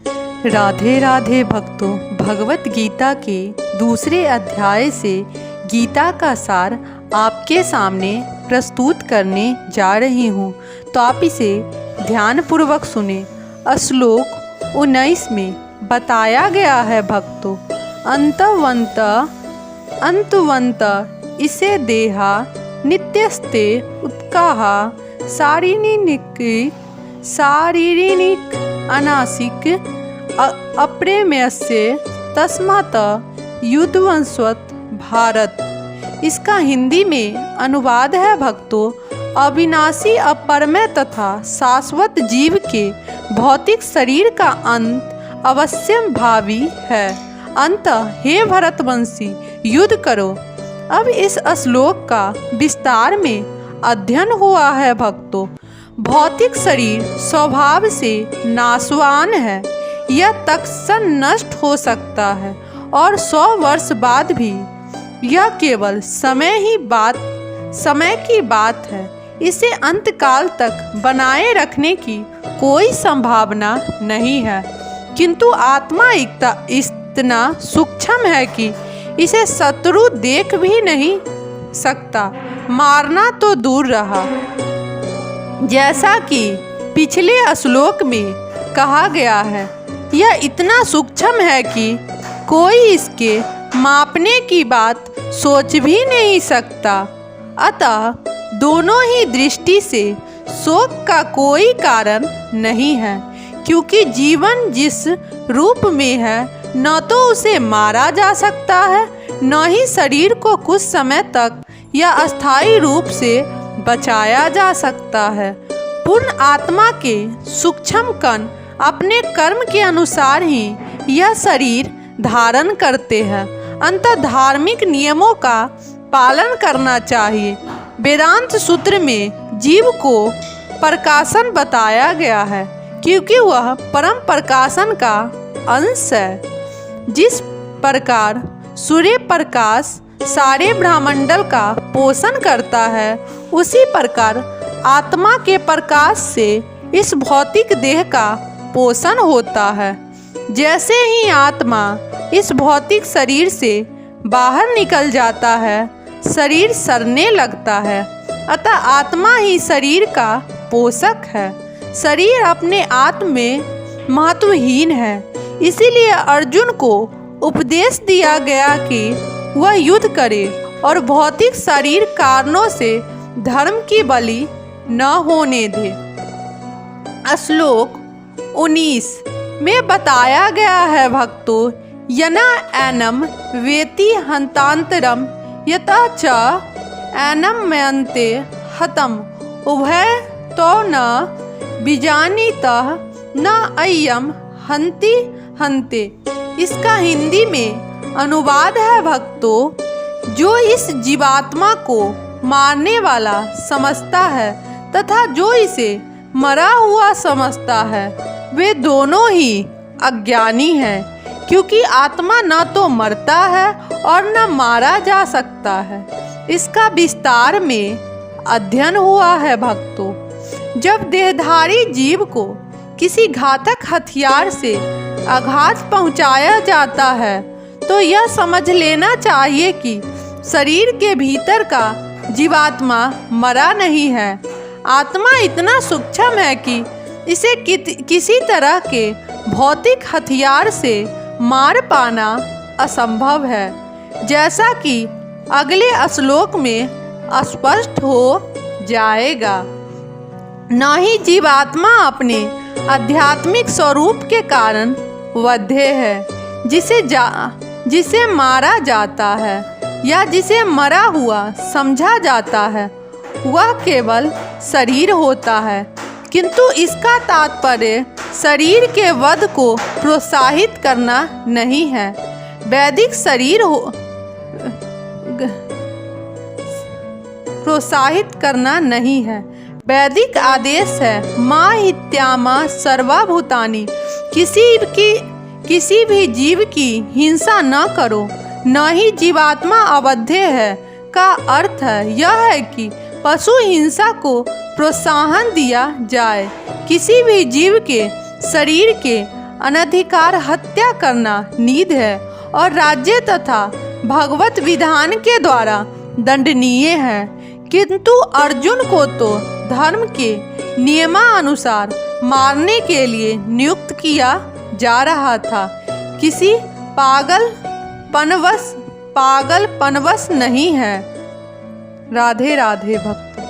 राधे राधे भक्तों, भगवत गीता के दूसरे अध्याय से गीता का सार आपके सामने प्रस्तुत करने जा रही हूँ, तो आप इसे ध्यानपूर्वक सुने। श्लोक 19 में बताया गया है भक्तों, अंतवंत इसे देहा नित्यस्ते उत्काहा शारीरिक अनासिक अप्रेम्यस्य तस्मात् युद्धवंशवत् भारत। इसका हिंदी में अनुवाद है भक्तों, अविनाशी अपरमय तथा शाश्वत जीव के भौतिक शरीर का अंत अवश्य भावी है। अंत हे भरतवंशी, युद्ध करो। अब इस श्लोक का विस्तार में अध्ययन हुआ है भक्तों। भौतिक शरीर स्वभाव से नाशवान है, यह तत्क्षण नष्ट हो सकता है और 100 वर्ष बाद भी यह केवल समय की बात है। इसे अंतकाल तक बनाए रखने की कोई संभावना नहीं है, किंतु आत्मा इतना सूक्ष्म है कि इसे शत्रु देख भी नहीं सकता, मारना तो दूर रहा। जैसा कि पिछले श्लोक में कहा गया है, यह इतना सूक्ष्म है कि कोई इसके मापने की बात सोच भी नहीं सकता। अतः दोनों ही दृष्टि से शोक का कोई कारण नहीं है, क्योंकि जीवन जिस रूप में है न तो उसे मारा जा सकता है, न ही शरीर को कुछ समय तक या अस्थायी रूप से बचाया जा सकता है। पूर्ण आत्मा के सूक्ष्म कण अपने कर्म के अनुसार ही यह शरीर धारण करते हैं। अंततः धार्मिक नियमों का पालन करना चाहिए। वेदांत सूत्र में जीव को प्रकाशन बताया गया है, क्योंकि वह परम प्रकाशन का अंश है। जिस प्रकार सूर्य प्रकाश सारे ब्रह्मांड का पोषण करता है, उसी प्रकार आत्मा के प्रकाश से इस भौतिक देह का पोषण होता है। जैसे ही आत्मा इस भौतिक शरीर से बाहर निकल जाता है, शरीर सड़ने लगता है। अतः आत्मा ही शरीर का पोषक है। शरीर अपने आत्म में महत्वहीन है। इसीलिए अर्जुन को उपदेश दिया गया कि वह युद्ध करे और भौतिक शरीर कारणों से धर्म की बलि न होने दे। श्लोक 19 में बताया गया है भक्तों, यना एनम वेति हंतांतरम यथा च एनम मयन्ते हतम उभय तो न बीजानीतः न अय्यम हंति हंते। इसका हिंदी में अनुवाद है भक्तों, जो इस जीवात्मा को मारने वाला समझता है तथा जो इसे मरा हुआ समझता है, वे दोनों ही अज्ञानी हैं, क्योंकि आत्मा न तो मरता है और न मारा जा सकता है। इसका विस्तार में अध्ययन हुआ है भक्तों। जब देहधारी जीव को किसी घातक हथियार से आघात पहुंचाया जाता है, तो यह समझ लेना चाहिए कि शरीर के भीतर का जीवात्मा मरा नहीं है। आत्मा इतना सूक्ष्म है कि इसे किसी तरह के भौतिक हथियार से मार पाना असंभव है, जैसा कि अगले श्लोक में स्पष्ट हो जाएगा। न ही जीवात्मा अपने आध्यात्मिक स्वरूप के कारण वध्य है। जिसे मारा जाता है या जिसे मरा हुआ समझा जाता है, वह केवल शरीर होता है, किंतु इसका तात्पर्य शरीर के वध को प्रोत्साहित करना नहीं है। वैदिक शरीर प्रोत्साहित करना नहीं है। वैदिक आदेश है, माँ हित्यामा सर्वभूतानि, किसी भी जीव की हिंसा न करो। न ही जीवात्मा अवध्य है का अर्थ यह है कि पशु हिंसा को प्रोत्साहन दिया जाए। किसी भी जीव के शरीर के अनधिकार हत्या करना नीच है और राज्य तथा भगवत विधान के द्वारा दंडनीय है। किंतु अर्जुन को तो धर्म के नियमानुसार मारने के लिए नियुक्त किया जा रहा था, किसी पागलपनवश नहीं है। राधे राधे भक्त।